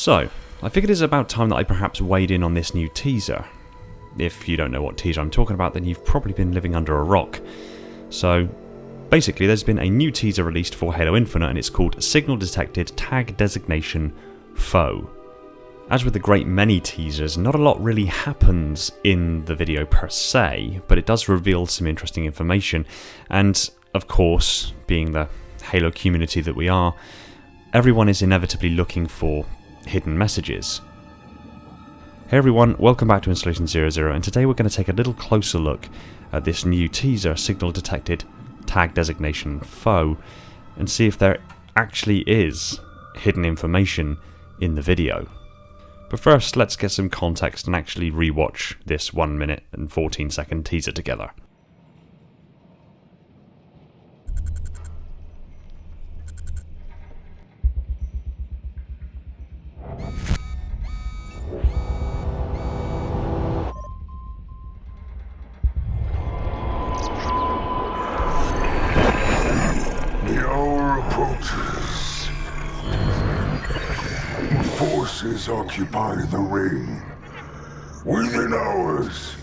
So, I figured it's about time that I perhaps weighed in on this new teaser. If you don't know what teaser I'm talking about, then you've probably been living under a rock. So, basically there's been a new teaser released for Halo Infinite and it's called Signal Detected Tag Designation Foe. As with the great many teasers, not a lot really happens in the video per se, but it does reveal some interesting information, and of course, being the Halo community that we are, everyone is inevitably looking for hidden messages. Hey everyone, welcome back to Installation 00, and today we're going to take a little closer look at this new teaser, Signal Detected Tag Designation Foe, and see if there actually is hidden information in the video. But first, let's get some context and actually rewatch this 1 minute and 14 second teaser together. The hour approaches. Forces occupy the ring. Within hours,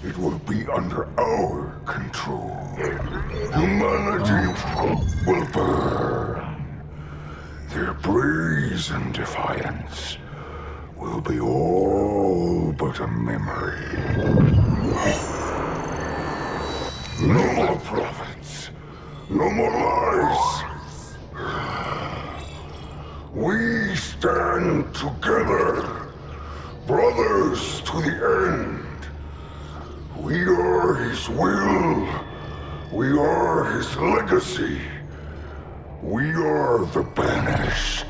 it will be under our control. Humanity will burn. Their brazen defiance will be all but a memory. No more prophets. No more lies. We stand together, brothers to the end. We are his will. We are his legacy. We are the banished.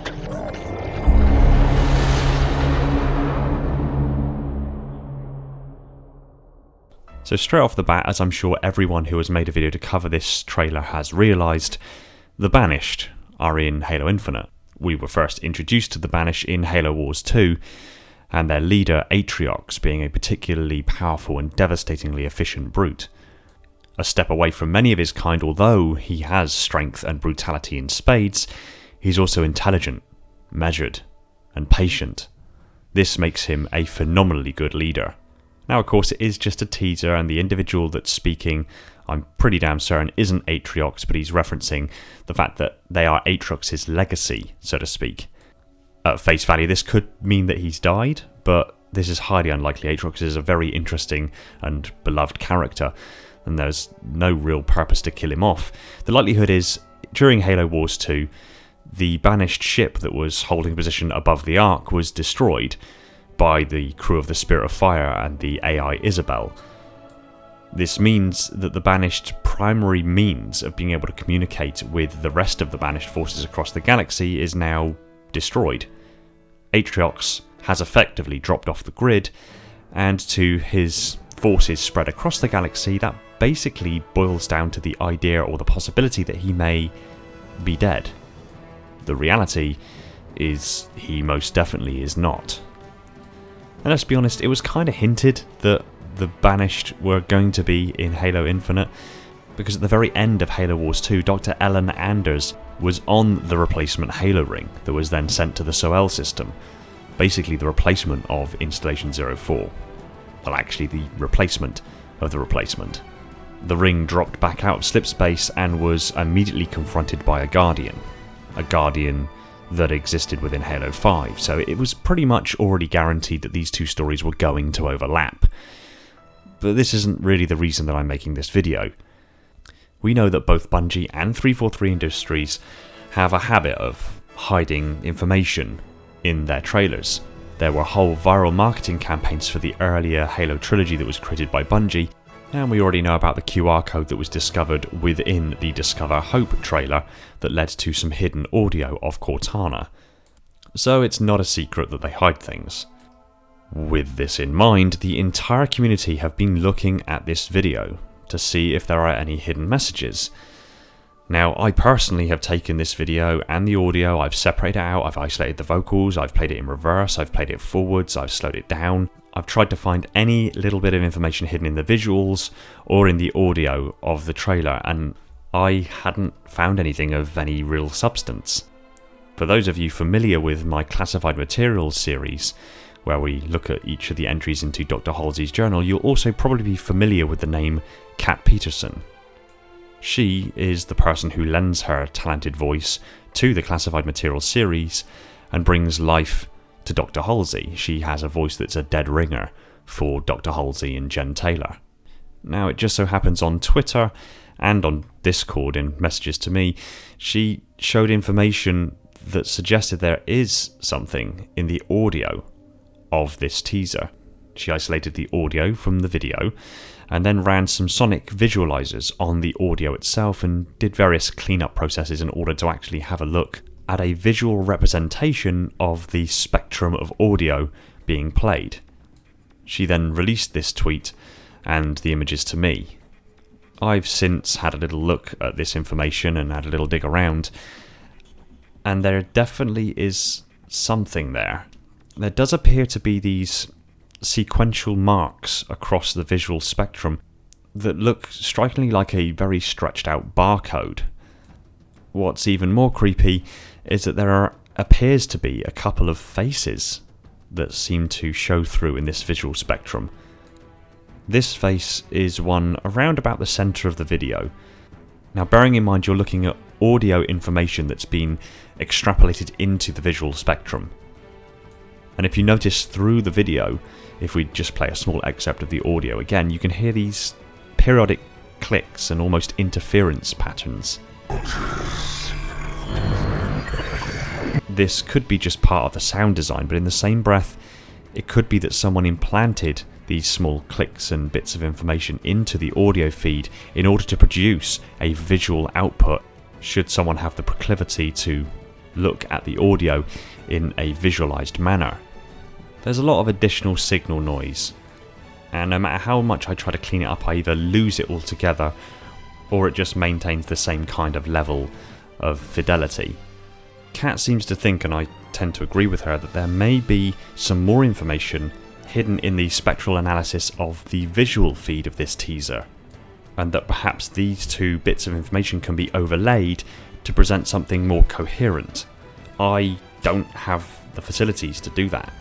So straight off the bat, as I'm sure everyone who has made a video to cover this trailer has realised, the Banished are in Halo Infinite. We were first introduced to the Banished in Halo Wars 2, and their leader Aatrox being a particularly powerful and devastatingly efficient brute. A step away from many of his kind, although he has strength and brutality in spades, he's also intelligent, measured, and patient. This makes him a phenomenally good leader. Now, of course, it is just a teaser, and the individual that's speaking, I'm pretty damn certain, isn't Aatrox, but he's referencing the fact that they are Aatrox's legacy, so to speak. At face value, this could mean that he's died, but this is highly unlikely. Aatrox is a very interesting and beloved character, and there's no real purpose to kill him off. The likelihood is, during Halo Wars 2, the Banished ship that was holding position above the Ark was destroyed by the crew of the Spirit of Fire and the AI Isabel. This means that the Banished's primary means of being able to communicate with the rest of the Banished forces across the galaxy is now destroyed. Aatrox has effectively dropped off the grid, and to his forces spread across the galaxy, that basically boils down to the idea or the possibility that he may be dead. The reality is he most definitely is not. And let's be honest, it was kind of hinted that the Banished were going to be in Halo Infinite, because at the very end of Halo Wars 2, Dr. Ellen Anders was on the replacement Halo ring that was then sent to the Soel system, basically the replacement of Installation 04. Well, actually the replacement of the replacement. The ring dropped back out of slipspace and was immediately confronted by a Guardian that existed within Halo 5, so it was pretty much already guaranteed that these two stories were going to overlap. But this isn't really the reason that I'm making this video. We know that both Bungie and 343 Industries have a habit of hiding information in their trailers. There were whole viral marketing campaigns for the earlier Halo trilogy that was created by Bungie, and we already know about the QR code that was discovered within the Discover Hope trailer that led to some hidden audio of Cortana. So it's not a secret that they hide things. With this in mind, the entire community have been looking at this video to see if there are any hidden messages. Now, I personally have taken this video and the audio, I've separated it out, I've isolated the vocals, I've played it in reverse, I've played it forwards, I've slowed it down. I've tried to find any little bit of information hidden in the visuals or in the audio of the trailer, and I hadn't found anything of any real substance. For those of you familiar with my classified materials series, where we look at each of the entries into Dr. Halsey's journal, you'll also probably be familiar with the name Kat Peterson. She is the person who lends her talented voice to the classified materials series and brings life to Dr. Halsey. She has a voice that's a dead ringer for Dr. Halsey and Jen Taylor. Now, it just so happens on Twitter and on Discord in messages to me, she showed information that suggested there is something in the audio of this teaser. She isolated the audio from the video and then ran some sonic visualizers on the audio itself and did various cleanup processes in order to actually have a look at a visual representation of the spectrum of audio being played. She then released this tweet and the images to me. I've since had a little look at this information and had a little dig around, and there definitely is something there. There does appear to be these sequential marks across the visual spectrum that look strikingly like a very stretched out barcode. What's even more creepy is that there appears to be a couple of faces that seem to show through in this visual spectrum. This face is one around about the centre of the video. Now, bearing in mind you're looking at audio information that's been extrapolated into the visual spectrum. And if you notice through the video, if we just play a small excerpt of the audio again, you can hear these periodic clicks and almost interference patterns. This could be just part of the sound design, but in the same breath, it could be that someone implanted these small clicks and bits of information into the audio feed in order to produce a visual output, should someone have the proclivity to look at the audio in a visualized manner. There's a lot of additional signal noise, and no matter how much I try to clean it up, I either lose it altogether or it just maintains the same kind of level of fidelity. Kat seems to think, and I tend to agree with her, that there may be some more information hidden in the spectral analysis of the visual feed of this teaser, and that perhaps these two bits of information can be overlaid to present something more coherent. I don't have the facilities to do that,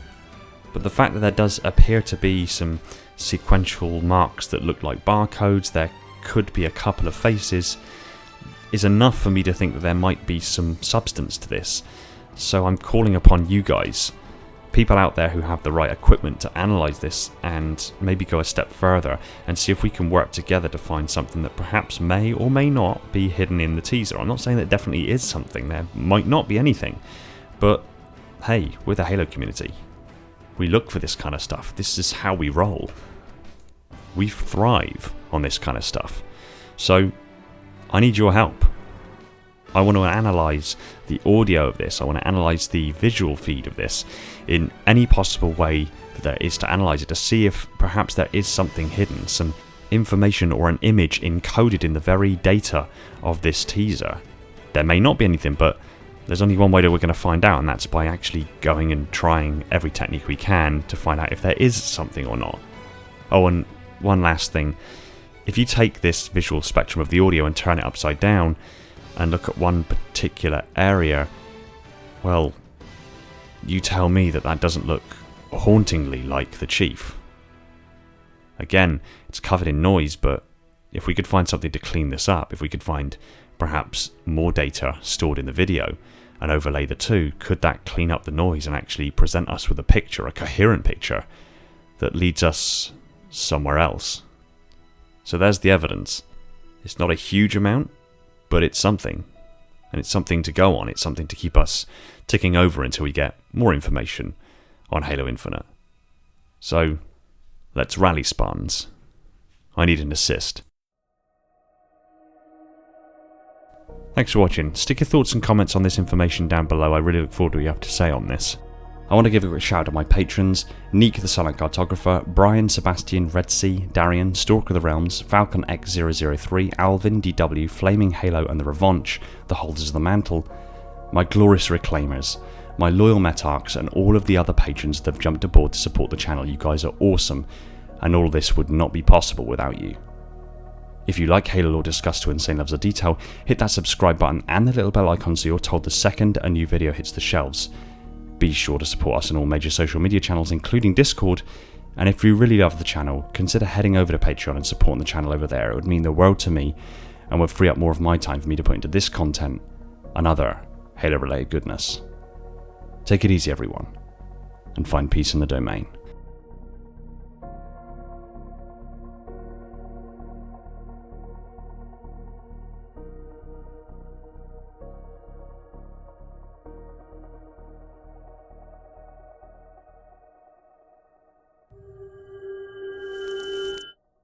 but the fact that there does appear to be some sequential marks that look like barcodes, there could be a couple of faces, is enough for me to think that there might be some substance to this. So I'm calling upon you guys, people out there who have the right equipment to analyse this and maybe go a step further and see if we can work together to find something that perhaps may or may not be hidden in the teaser. I'm not saying that definitely is something, there might not be anything, but hey, we're the Halo community. We look for this kind of stuff. This is how we roll. We thrive on this kind of stuff. So I need your help. I want to analyse the audio of this. I want to analyse the visual feed of this in any possible way that there is to analyse it, to see if perhaps there is something hidden, some information or an image encoded in the very data of this teaser. There may not be anything, but there's only one way that we're going to find out, and that's by actually going and trying every technique we can to find out if there is something or not. Oh, and one last thing. If you take this visual spectrum of the audio and turn it upside down and look at one particular area, well, you tell me that that doesn't look hauntingly like the Chief. Again, it's covered in noise, but if we could find something to clean this up, if we could find perhaps more data stored in the video and overlay the two, could that clean up the noise and actually present us with a picture, a coherent picture that leads us somewhere else? So there's the evidence. It's not a huge amount, but it's something. And it's something to go on. It's something to keep us ticking over until we get more information on Halo Infinite. So let's rally, Spartans. I need an assist. Thanks for watching. Stick your thoughts and comments on this information down below. I really look forward to what you have to say on this. I want to give a quick shout out to my patrons: Neek the Silent Cartographer, Brian, Sebastian, Red Sea, Darian, Stalker of the Realms, Falcon X003, Alvin, DW, Flaming Halo and the Revanche, the Holders of the Mantle, my glorious Reclaimers, my loyal Metarchs, and all of the other patrons that have jumped aboard to support the channel. You guys are awesome, and all of this would not be possible without you. If you like Halo lore discussed to insane levels of detail, hit that subscribe button and the little bell icon so you're told the second a new video hits the shelves. Be sure to support us on all major social media channels including Discord, and if you really love the channel, consider heading over to Patreon and supporting the channel over there. It would mean the world to me and would free up more of my time for me to put into this content and other Halo related goodness. Take it easy everyone, and find peace in the domain.